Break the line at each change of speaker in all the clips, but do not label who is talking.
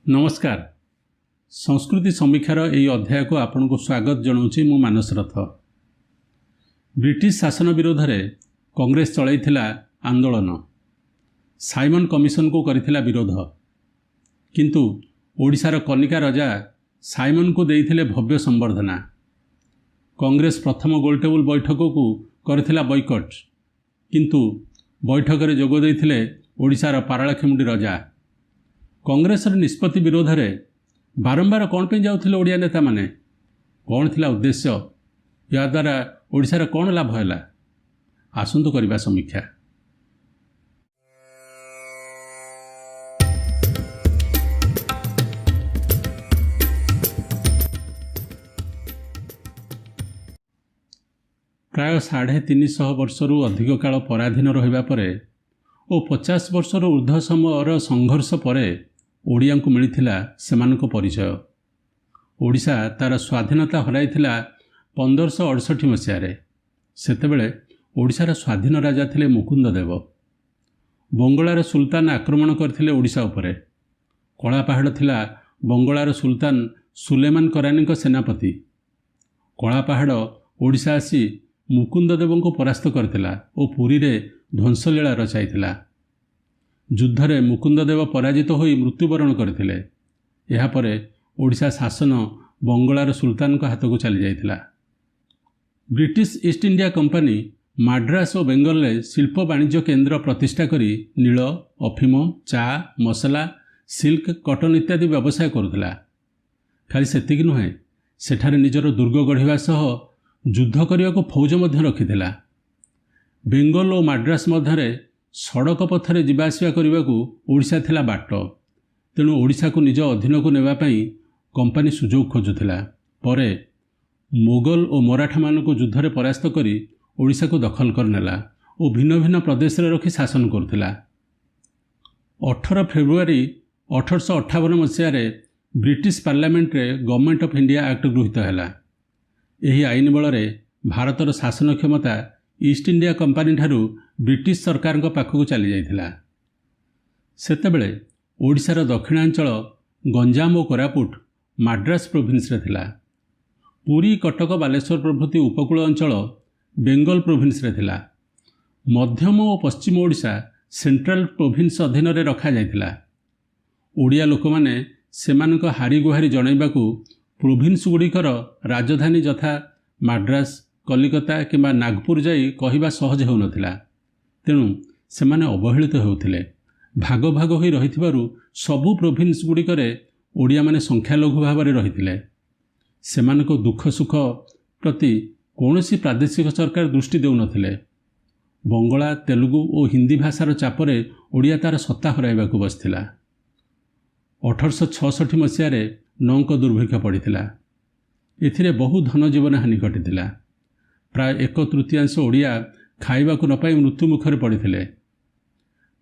नमस्कार। संस्कृति समीक्षार यही अध्याय को आपन को स्वागत जनाऊँगी। मु मानस रथ। ब्रिटिश शासन विरोध में कांग्रेस चलैथिला आंदोलन, साइमन कमिशन को करिथिला विरोध, किंतु ओडिशार कनिका राजा साइमन को देइथिले भव्य संबर्धना। कांग्रेस प्रथम गोलटेबुल बैठक को करिथिला बॉयकट, किंतु बैठक में जोग देइथिले ओडिशार पारଳାଖେମୁଣ୍ଡି राजा। कांग्रेस निष्पत्ति विरोध में बारंबार कौन पे जाउथिले ओडिया नेता माने, कौन थिला उद्देश्य, या द्वारा ओडिशार कौन लाभ हैला, आसंतु करिबा समीक्षा। प्राय 350 वर्षरू अधिक काल पराधीन रहिबा परे और 50 वर्षर ऊर्ध्व समयर संघर्ष परे ओडिया को मिलिथिला सेमानको परिचय। ओडिशा तार स्वाधीनता हराइथिला 1568 मसीह। सेतेबेले ओडिशार स्वाधीन राजा थिले मुकुंद देव। बंगलार सुल्तान आक्रमण करथिले ओडिशा उपरे। कलापाहाड़ थिला बंगलार सुल्तान सुलेमान करानी सेनापति। कलापाहाड़ ओडिशा आसी मुकुंद देव को परास्त करथिला और पुरी रे ध्वंसलीला रचाइथिला। युद्ध रे मुकुंद देव पराजित होई मृत्युवरण करथिले। एहा परे ओडिशा शासन बंगलार सुल्तान को हाथ को चली जाइथिला। British east India company Madras और बेंगल में शिल्प वाणिज्य केंद्र प्रतिष्ठा करी नील, अफिम, चा, मसला, सिल्क, कटन इत्यादि व्यवसाय करुथिला। खाली सेतिक नुहे, सेठारे निजर दुर्ग गढ़िबा सह युद्ध करने को फौज मध्य रखिथिला। बेंगल और माड्रास मध्य सड़क पथरे जीवाआसिया करने को ओडिशा थिला बाट। तेणु ओडिशा को निज अधीन को नेबा पई कंपनी सुजोग खोजुथिला। परे मोगल और मराठा मान को युद्ध में परास्त करी ओडिशा को दखल करनेला और भिन्न भिन्न प्रदेश रे रखी शासन करथिला। 18 फेब्रुआरी 1858 मसीह ब्रिटिश पार्लियामेंट रे गवर्नमेंट ऑफ इंडिया एक्ट गृहीत हैला। एही आईन बल रे भारतर शासन क्षमता ईस्ट इंडिया कंपनी ठारू ब्रिटिश सरकार पाखक चली जाइथिला। सेतेबेले ओडिशार दक्षिणांचल गंजाम और कोरापुट माड्रास प्रोविंस रे थिला। पुरी, कटक, बालेश्वर प्रभृति उपकूल अंचल बेंगल प्रोविंस रे थिला। मध्यम और पश्चिम ओडिशा सेंट्रल प्रोविंस अधीन रे रखा जाइथिला। ओडिया लोक माने सेमानक हारी गुहारी जणाइबाकू प्रोविंस गुड़िकर राजधानी यथा माड्रास, कलिकता किंबा नागपुर जाई कहिबा सहज होउनथिला। तेणु सेमाने अवहेलित होउथिले। भाग भाग होई रहिथिबारु सबु प्रोविंस गुड़िकरे ओडिया माने संख्यालघु भाव में रहिथिले। सेमानको दुख सुख प्रति कौनसी प्रादेशिक सरकार दृष्टि देउनथिले। बंगला, तेलुगु और हिंदी भाषार चापरे ओडिया तार सत्ता हराइबाकू बसथिला। 1866 मसीह नौक दुर्भिक्ष पड़िथिला। एथिरे बहु धन जीवन हानि घटिथिला। प्राय 1/3 ओडिया खाइबा को न पाई मृत्यु मुखरे पड़िथिले।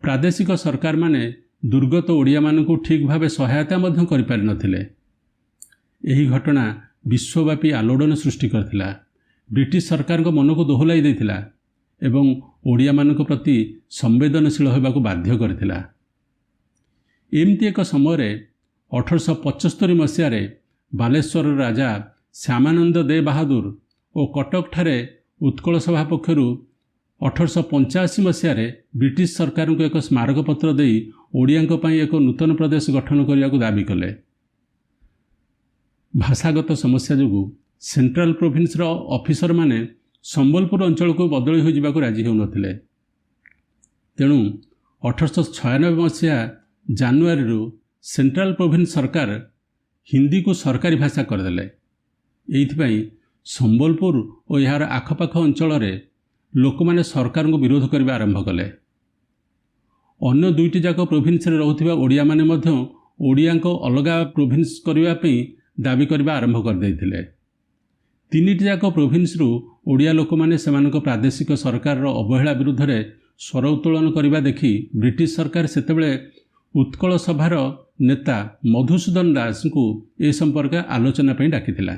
प्रादेशिक सरकार माने दुर्गत ओडिया मानकू ठीक भावे सहायता मध्य करि पारि नथिले। एही घटना विश्वव्यापी आलोड़न सृष्टि करथिला। ब्रिटिश सरकार को मन को दोहलाई देथिला एवं ओडिया मानक प्रति संवेदनशील होबाकू बाध्य करथिला। एमती एक समय 1875 मसीह बालेश्वर राजा श्यामानंद दे बहादुर और कटक ठारे उत्कल सभा पक्षरु 1885 मसीह ब्रिटिश सरकार को एक स्मारक पत्र दे ओडिया पई एक नूतन प्रदेश गठन करने को दाबी कले। भाषागत समस्या जोगु सेंट्रल प्रोविंस रो ऑफिसर माने संबलपुर अंचल को बदली हो जावाक राजी होउनथिले। तेणु 1896 मसीहा जानुआरी रु सेंट्रल प्रोविंस सरकार हिंदी को सरकारी भाषा करदेले। एइथिपई संबलपुर और यार आखपाख अंचल लोक माने सरकार को विरोध करने आरंभ कले। अन्य दुईटी जाक प्रोविंस रे रहुथिबा ओडिया माने मध्य ओडिया को अलगा प्रोविंस करबा पई दाबी करबा आरंभ कर दैथिले। तीनिटी जाक प्रोविंस रु ओडिया लोक माने सेमानक प्रादेशिक सरकार रो अवहेला विरुद्ध रे स्वर उत्तोलन करबा देखि ब्रिटिश सरकार सेतेबेले उत्कल सभार नेता मधुसूदन दास को ए संपर्क आलोचना पई डाकिथिला।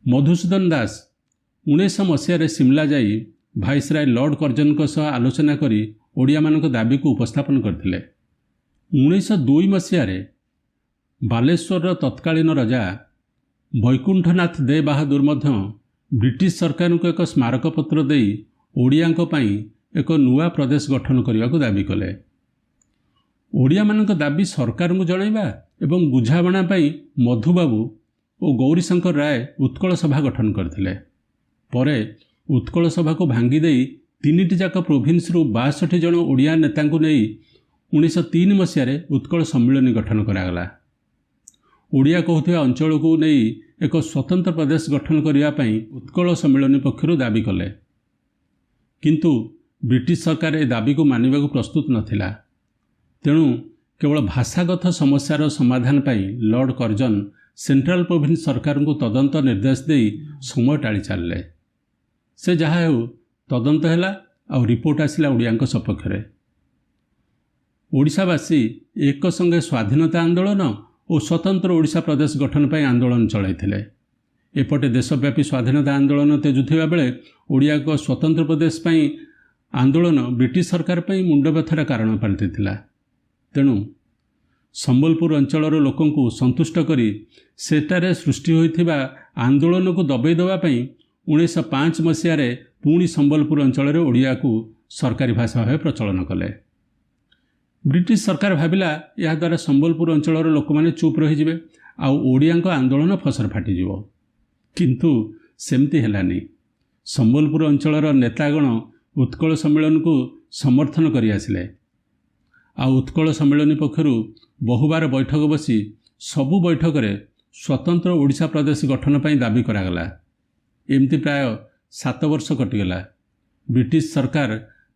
मधुसूदन दास 1900 मसीह सिमला जाई भाइसराय लॉर्ड कर्जन सह आलोचना करी ओडिया मानक दाबी को उपस्थापन करथिले। 1902 मसीह ବାଲେଶ୍ୱରର ତତ୍କାଳୀନ ରାଜା ବୈକୁଣ୍ଠନାଥ ଦେ ବାହାଦୁର ମଧ୍ୟ ବ୍ରିଟିଶ ସରକାରଙ୍କୁ ଏକ ସ୍ମାରକପତ୍ର ଦେଇ ଓଡ଼ିଆଙ୍କ ପାଇଁ ଏକ ନୂଆ ପ୍ରଦେଶ ଗଠନ କରିବାକୁ ଦାବି କଲେ। ଓଡ଼ିଆମାନଙ୍କ ଦାବି ସରକାରଙ୍କୁ ଜଣାଇବା ଏବଂ ବୁଝାମଣା ପାଇଁ ମଧୁବାବୁ ଓ ଗୌରୀଶଙ୍କର ରାୟ ଉତ୍କଳ ସଭା ଗଠନ କରିଥିଲେ। ପରେ ଉତ୍କଳ ସଭାକୁ ଭାଙ୍ଗି ଦେଇ 3ଟି ଯାକ ପ୍ରୋଭିନ୍ସରୁ 62 ଜଣ ଓଡ଼ିଆ ନେତାଙ୍କୁ ନେଇ 1903 ମସିହାରେ ଉତ୍କଳ ସମ୍ମିଳନୀ ଗଠନ କରାଗଲା। ଓଡ଼ିଆ କହୁଥିବା ଅଞ୍ଚଳକୁ ନେଇ ଏକ ସ୍ୱତନ୍ତ୍ର ପ୍ରଦେଶ ଗଠନ କରିବା ପାଇଁ ଉତ୍କଳ ସମ୍ମିଳନୀ ପକ୍ଷରୁ ଦାବି କଲେ। କିନ୍ତୁ ବ୍ରିଟିଶ ସରକାର ଏ ଦାବିକୁ ମାନିବାକୁ ପ୍ରସ୍ତୁତ ନଥିଲା। ତେଣୁ କେବଳ ଭାଷାଗତ ସମସ୍ୟାର ସମାଧାନ ପାଇଁ ଲର୍ଡ଼ କର୍ଜନ ସେଣ୍ଟ୍ରାଲ ପ୍ରୋଭିନ୍ସ ସରକାରଙ୍କୁ ତଦନ୍ତ ନିର୍ଦ୍ଦେଶ ଦେଇ ସମୟ ଟାଳି ଚାଲିଲେ। ସେ ଯାହା ହେଉ ତଦନ୍ତ ହେଲା ଆଉ ରିପୋର୍ଟ ଆସିଲା ଓଡ଼ିଆଙ୍କ ସପକ୍ଷରେ। ଓଡ଼ିଶାବାସୀ ଏକ ସଙ୍ଗେ ସ୍ୱାଧୀନତା ଆନ୍ଦୋଳନ ଓ ସ୍ୱତନ୍ତ୍ର ଓଡ଼ିଶା ପ୍ରଦେଶ ଗଠନ ପାଇଁ ଆନ୍ଦୋଳନ ଚଳାଇଥିଲେ। ଏପଟେ ଦେଶବ୍ୟାପୀ ସ୍ୱାଧୀନତା ଆନ୍ଦୋଳନ ତେଜୁଥିବା ବେଳେ ଓଡ଼ିଆ ଏକ ସ୍ୱତନ୍ତ୍ର ପ୍ରଦେଶ ପାଇଁ ଆନ୍ଦୋଳନ ବ୍ରିଟିଶ ସରକାର ପାଇଁ ମୁଣ୍ଡବ୍ୟଥାର କାରଣ ପାଲଟିଥିଲା। ତେଣୁ ସମ୍ବଲପୁର ଅଞ୍ଚଳର ଲୋକଙ୍କୁ ସନ୍ତୁଷ୍ଟ କରି ସେଠାରେ ସୃଷ୍ଟି ହୋଇଥିବା ଆନ୍ଦୋଳନକୁ ଦବେଇ ଦେବା ପାଇଁ 1905 ମସିହାରେ ପୁଣି ସମ୍ବଲପୁର ଅଞ୍ଚଳରେ ଓଡ଼ିଆକୁ ସରକାରୀ ଭାଷା ଭାବେ ପ୍ରଚଳନ କଲେ। ବ୍ରିଟିଶ ସରକାର ଭାବିଲା ଏହାଦ୍ୱାରା ସମ୍ବଲପୁର ଅଞ୍ଚଳର ଲୋକମାନେ ଚୁପ୍ ରହିଯିବେ ଆଉ ଓଡ଼ିଆଙ୍କ ଆନ୍ଦୋଳନ ଫସର ଫାଟିଯିବ। କିନ୍ତୁ ସେମିତି ହେଲାନି। ସମ୍ବଲପୁର ଅଞ୍ଚଳର ନେତାଗଣ ଉତ୍କଳ ସମ୍ମିଳନୀକୁ ସମର୍ଥନ କରି ଆସିଲେ ଆଉ ଉତ୍କଳ ସମ୍ମିଳନୀ ପକ୍ଷରୁ ବହୁବାର ବୈଠକ ବସି ସବୁ ବୈଠକରେ ସ୍ୱତନ୍ତ୍ର ଓଡ଼ିଶା ପ୍ରଦେଶ ଗଠନ ପାଇଁ ଦାବି କରାଗଲା। ଏମିତି ପ୍ରାୟ 7 ବର୍ଷ କଟିଗଲା। ବ୍ରିଟିଶ ସରକାର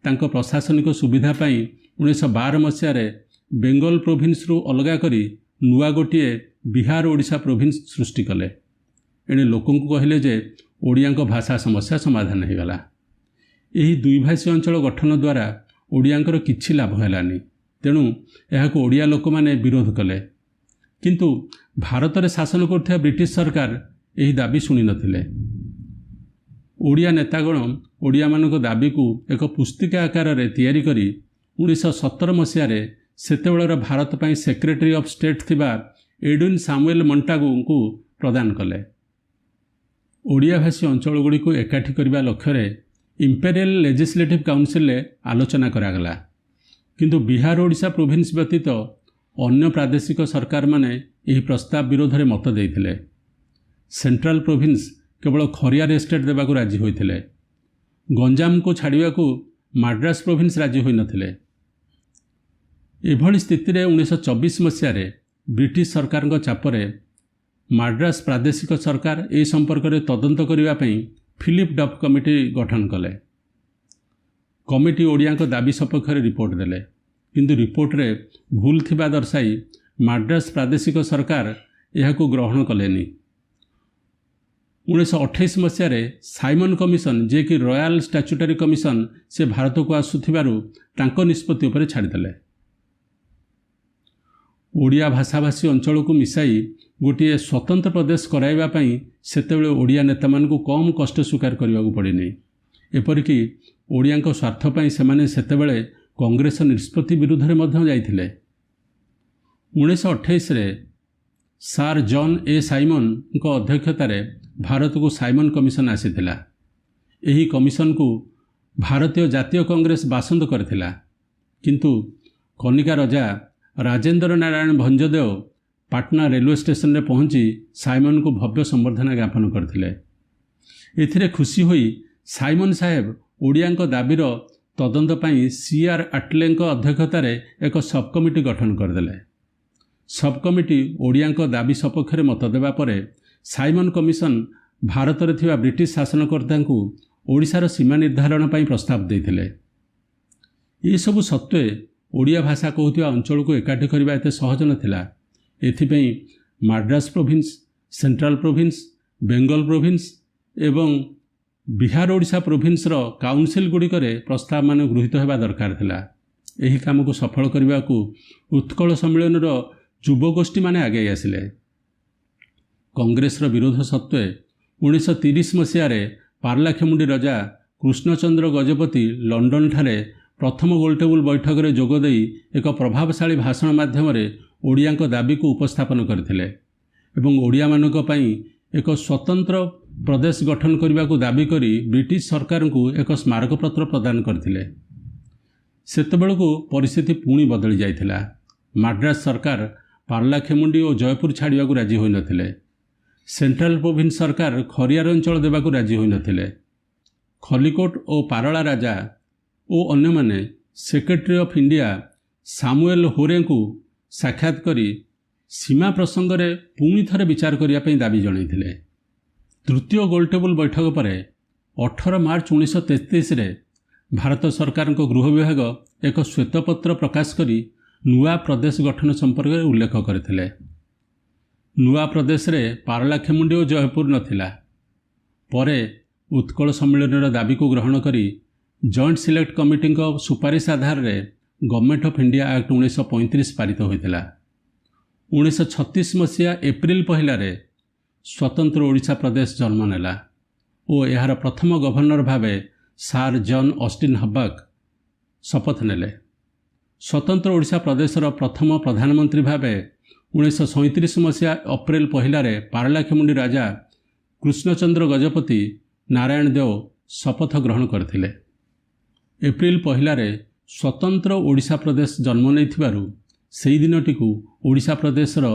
ତାଙ୍କ ପ୍ରଶାସନିକ ସୁବିଧା ପାଇଁ 1912 ମସିହାରେ ବେଙ୍ଗଲ ପ୍ରୋଭିନ୍ସରୁ ଅଲଗା କରି ନୂଆ ଗୋଟିଏ ବିହାର ଓଡ଼ିଶା ପ୍ରୋଭିନ୍ସ ସୃଷ୍ଟି କଲେ। ଏଣେ ଲୋକଙ୍କୁ କହିଲେ ଯେ ଓଡ଼ିଆଙ୍କ ଭାଷା ସମସ୍ୟା ସମାଧାନ ହୋଇଗଲା। ଏହି ଦ୍ୱିଭାଷୀ ଅଞ୍ଚଳ ଗଠନ ଦ୍ୱାରା ଓଡ଼ିଆଙ୍କର କିଛି ଲାଭ ହେଲାନି। ତେଣୁ ଏହାକୁ ଓଡ଼ିଆ ଲୋକମାନେ ବିରୋଧ କଲେ। କିନ୍ତୁ ଭାରତରେ ଶାସନ କରୁଥିବା ବ୍ରିଟିଶ ସରକାର ଏହି ଦାବି ଶୁଣିନଥିଲେ। ଓଡ଼ିଆ ନେତାଗଣ ଓଡ଼ିଆମାନଙ୍କ ଦାବିକୁ ଏକ ପୁସ୍ତିକା ଆକାରରେ ତିଆରି କରି 1917 ମସିହାରେ ସେତେବେଳର ଭାରତ ପାଇଁ ସେକ୍ରେଟାରୀ ଅଫ୍ ଷ୍ଟେଟ୍ ଥିବା ଏଡୱିନ୍ ସାମୁଏଲ ମଣ୍ଟାଗୁଙ୍କୁ ପ୍ରଦାନ କଲେ। ଓଡ଼ିଆଭାଷୀ ଅଞ୍ଚଳଗୁଡ଼ିକୁ ଏକାଠି କରିବା ଲକ୍ଷ୍ୟରେ ଇମ୍ପେରିଆଲ ଲେଜିସ୍ଲେଟିଭ୍ କାଉନସିଲରେ ଆଲୋଚନା କରାଗଲା। କିନ୍ତୁ ବିହାର ଓଡ଼ିଶା ପ୍ରୋଭିନ୍ସ ବ୍ୟତୀତ ଅନ୍ୟ ପ୍ରାଦେଶିକ ସରକାରମାନେ ଏହି ପ୍ରସ୍ତାବ ବିରୋଧରେ ମତ ଦେଇଥିଲେ। ସେଣ୍ଟ୍ରାଲ ପ୍ରୋଭିନ୍ସ କେବଳ ଖରିଆର ଏଷ୍ଟେଟ୍ ଦେବାକୁ ରାଜି ହୋଇଥିଲେ। ଗଞ୍ଜାମକୁ ଛାଡ଼ିବାକୁ ମାଡ୍ରାସ ପ୍ରୋଭିନ୍ସ ରାଜି ହୋଇନଥିଲେ। ଏଭଳି ସ୍ଥିତିରେ 1924 ମସିହାରେ ବ୍ରିଟିଶ ସରକାରଙ୍କ ଚାପରେ ମାଡ୍ରାସ ପ୍ରାଦେଶିକ ସରକାର ଏ ସମ୍ପର୍କରେ ତଦନ୍ତ କରିବା ପାଇଁ ଫିଲିପ ଡଫ୍ କମିଟି ଗଠନ କଲେ। କମିଟି ଓଡ଼ିଆଙ୍କ ଦାବି ସପକ୍ଷରେ ରିପୋର୍ଟ ଦେଲେ। କିନ୍ତୁ ରିପୋର୍ଟରେ ଭୁଲ ଥିବା ଦର୍ଶାଇ ମାଡ୍ରାସ ପ୍ରାଦେଶିକ ସରକାର ଏହାକୁ ଗ୍ରହଣ କଲେନି। 1928 ମସିହାରେ ସାଇମନ କମିଶନ, ଯିଏକି ରୟାଲ ଷ୍ଟାଚ୍ୟୁଟାରୀ କମିଶନ, ସେ ଭାରତକୁ ଆସୁଥିବାରୁ ତାଙ୍କ ନିଷ୍ପତ୍ତି ଉପରେ ଛାଡ଼ିଦେଲେ। ଓଡ଼ିଆ ଭାଷାଭାଷୀ ଅଞ୍ଚଳକୁ ମିଶାଇ ଗୋଟିଏ ସ୍ୱତନ୍ତ୍ର ପ୍ରଦେଶ କରାଇବା ପାଇଁ ସେତେବେଳେ ଓଡ଼ିଆ ନେତାମାନଙ୍କୁ କମ୍ କଷ୍ଟ ସ୍ୱୀକାର କରିବାକୁ ପଡ଼ିନି। ଏପରିକି ଓଡ଼ିଆଙ୍କ ସ୍ୱାର୍ଥ ପାଇଁ ସେମାନେ ସେତେବେଳେ କଂଗ୍ରେସ ନିଷ୍ପତ୍ତି ବିରୁଦ୍ଧରେ ମଧ୍ୟ ଯାଇଥିଲେ। 1928ରେ ସାର୍ ଜନ୍ ଏ ସାଇମନଙ୍କ ଅଧ୍ୟକ୍ଷତାରେ ଭାରତକୁ ସାଇମନ କମିଶନ ଆସିଥିଲା। ଏହି କମିଶନକୁ ଭାରତୀୟ ଜାତୀୟ କଂଗ୍ରେସ ବାସନ୍ଦ କରିଥିଲା। କିନ୍ତୁ କନିକା ରଜା ରାଜେନ୍ଦ୍ର ନାରାୟଣ ଭଞ୍ଜଦେଓ ପାଟନା ରେଲୱେ ଷ୍ଟେସନରେ ପହଞ୍ଚି ସାଇମନଙ୍କୁ ଭବ୍ୟ ସମ୍ବର୍ଦ୍ଧନା ଜ୍ଞାପନ କରିଥିଲେ। ଏଥିରେ ଖୁସି ହୋଇ ସାଇମନ ସାହେବ ଓଡ଼ିଆଙ୍କ ଦାବିର ତଦନ୍ତ ପାଇଁ C.R. ଆଟଲେଙ୍କ ଅଧ୍ୟକ୍ଷତାରେ ଏକ ସବ୍ କମିଟି ଗଠନ କରିଦେଲେ। ସବ୍ କମିଟି ଓଡ଼ିଆଙ୍କ ଦାବି ସପକ୍ଷରେ ମତ ଦେବା ପରେ ସାଇମନ କମିଶନ ଭାରତରେ ଥିବା ବ୍ରିଟିଶ ଶାସନକର୍ତ୍ତାଙ୍କୁ ଓଡ଼ିଶାର ସୀମା ନିର୍ଦ୍ଧାରଣ ପାଇଁ ପ୍ରସ୍ତାବ ଦେଇଥିଲେ। ଏସବୁ ସତ୍ତ୍ୱେ ଓଡ଼ିଆ ଭାଷା କହୁଥିବା ଅଞ୍ଚଳକୁ ଏକାଠି କରିବା ଏତେ ସହଜ ନଥିଲା। ଏଥିପାଇଁ Madras province, central province, Bengal province ଏବଂ ବିହାର ଓଡ଼ିଶା ପ୍ରୋଭିନ୍ସର କାଉନସିଲ ଗୁଡ଼ିକରେ ପ୍ରସ୍ତାବମାନ ଗୃହୀତ ହେବା ଦରକାର ଥିଲା। ଏହି କାମକୁ ସଫଳ କରିବାକୁ ଉତ୍କଳ ସମ୍ମିଳନୀର ଯୁବଗୋଷ୍ଠୀମାନେ ଆଗେଇ ଆସିଲେ। କଂଗ୍ରେସର ବିରୋଧ ସତ୍ତ୍ୱେ 1930 ମସିହାରେ ପାରଲାଖେମୁଣ୍ଡି ରଜା କୃଷ୍ଣଚନ୍ଦ୍ର ଗଜପତି ଲଣ୍ଡନଠାରେ ପ୍ରଥମ ଗୋଲଟେବୁଲ ବୈଠକରେ ଯୋଗ ଦେଇ ଏକ ପ୍ରଭାବଶାଳୀ ଭାଷଣ ମାଧ୍ୟମରେ ଓଡ଼ିଆଙ୍କ ଦାବିକୁ ଉପସ୍ଥାପନ କରିଥିଲେ ଏବଂ ଓଡ଼ିଆମାନଙ୍କ ପାଇଁ ଏକ ସ୍ୱତନ୍ତ୍ର ପ୍ରଦେଶ ଗଠନ କରିବାକୁ ଦାବି କରି ବ୍ରିଟିଶ ସରକାରଙ୍କୁ ଏକ ସ୍ମାରକପତ୍ର ପ୍ରଦାନ କରିଥିଲେ। ସେତେବେଳକୁ ପରିସ୍ଥିତି ପୁଣି ବଦଳି ଯାଇଥିଲା। ମାଡ୍ରାସ ସରକାର ପାରଲାଖେମୁଣ୍ଡି ଓ ଜୟପୁର ଛାଡ଼ିବାକୁ ରାଜି ହୋଇନଥିଲେ। ସେଣ୍ଟ୍ରାଲ ପ୍ରୋଭିନ୍ସ ସରକାର ଖରିଆର ଅଞ୍ଚଳ ଦେବାକୁ ରାଜି ହୋଇନଥିଲେ। ଖଲିକୋଟ ଓ ପାରଳା ରାଜା ଓ ଅନ୍ୟମାନେ ସେକ୍ରେଟାରୀ ଅଫ୍ ଇଣ୍ଡିଆ ସାମୁଏଲ ହୋରେଙ୍କୁ ସାକ୍ଷାତ କରି ସୀମା ପ୍ରସଙ୍ଗରେ ପୁଣି ଥରେ ବିଚାର କରିବା ପାଇଁ ଦାବି ଜଣାଇଥିଲେ। ତୃତୀୟ ଗୋଲଟେବୁଲ ବୈଠକ ପରେ 18 ମାର୍ଚ୍ଚ 1933ରେ ଭାରତ ସରକାରଙ୍କ ଗୃହ ବିଭାଗ ଏକ ଶ୍ୱେତପତ୍ର ପ୍ରକାଶ କରି ନୂଆ ପ୍ରଦେଶ ଗଠନ ସମ୍ପର୍କରେ ଉଲ୍ଲେଖ କରିଥିଲେ। ନୂଆ ପ୍ରଦେଶରେ ପାରଲାଖେମୁଣ୍ଡି ଓ ଜୟପୁର ନଥିଲା। ପରେ ଉତ୍କଳ ସମ୍ମିଳନୀର ଦାବିକୁ ଗ୍ରହଣ କରି ଜଏଣ୍ଟ ସିଲେକ୍ଟ କମିଟିଙ୍କ ସୁପାରିଶ ଆଧାରରେ ଗଭର୍ଣ୍ଣମେଣ୍ଟ ଅଫ୍ ଇଣ୍ଡିଆ ଆକ୍ଟ 1935 ପାରିତ ହୋଇଥିଲା। 1936 ମସିହା ଏପ୍ରିଲ 1ରେ ସ୍ୱତନ୍ତ୍ର ଓଡ଼ିଶା ପ୍ରଦେଶ ଜନ୍ମ ନେଲା ଓ ଏହାର ପ୍ରଥମ ଗଭର୍ଣ୍ଣର ଭାବେ ସାର୍ ଜନ୍ ଅଷ୍ଟିନ୍ ହବକ୍ ଶପଥ ନେଲେ। ସ୍ୱତନ୍ତ୍ର ଓଡ଼ିଶା ପ୍ରଦେଶର ପ୍ରଥମ ପ୍ରଧାନମନ୍ତ୍ରୀ ଭାବେ 1937 ମସିହା ଅପ୍ରେଲ 1ରେ ପାରଲାଖେମୁଣ୍ଡି ରାଜା କୃଷ୍ଣଚନ୍ଦ୍ର ଗଜପତି ନାରାୟଣ ଦେଓ ଶପଥ ଗ୍ରହଣ କରିଥିଲେ। ଏପ୍ରିଲ 1ରେ ସ୍ୱତନ୍ତ୍ର ଓଡ଼ିଶା ପ୍ରଦେଶ ଜନ୍ମ ନେଇଥିବାରୁ ସେହି ଦିନଟିକୁ ଓଡ଼ିଶା ପ୍ରଦେଶର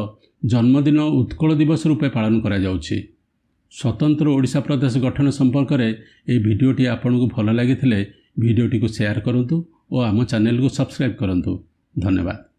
ଜନ୍ମଦିନ ଉତ୍କଳ ଦିବସ ରୂପେ ପାଳନ କରାଯାଉଛି। ସ୍ୱତନ୍ତ୍ର ଓଡ଼ିଶା ପ୍ରଦେଶ ଗଠନ ସମ୍ପର୍କରେ ଏହି ଭିଡ଼ିଓଟି ଆପଣଙ୍କୁ ଭଲ ଲାଗିଥିଲେ ଭିଡ଼ିଓଟିକୁ ସେୟାର କରନ୍ତୁ ଓ ଆମ ଚ୍ୟାନେଲକୁ ସବସ୍କ୍ରାଇବ୍ କରନ୍ତୁ। ଧନ୍ୟବାଦ।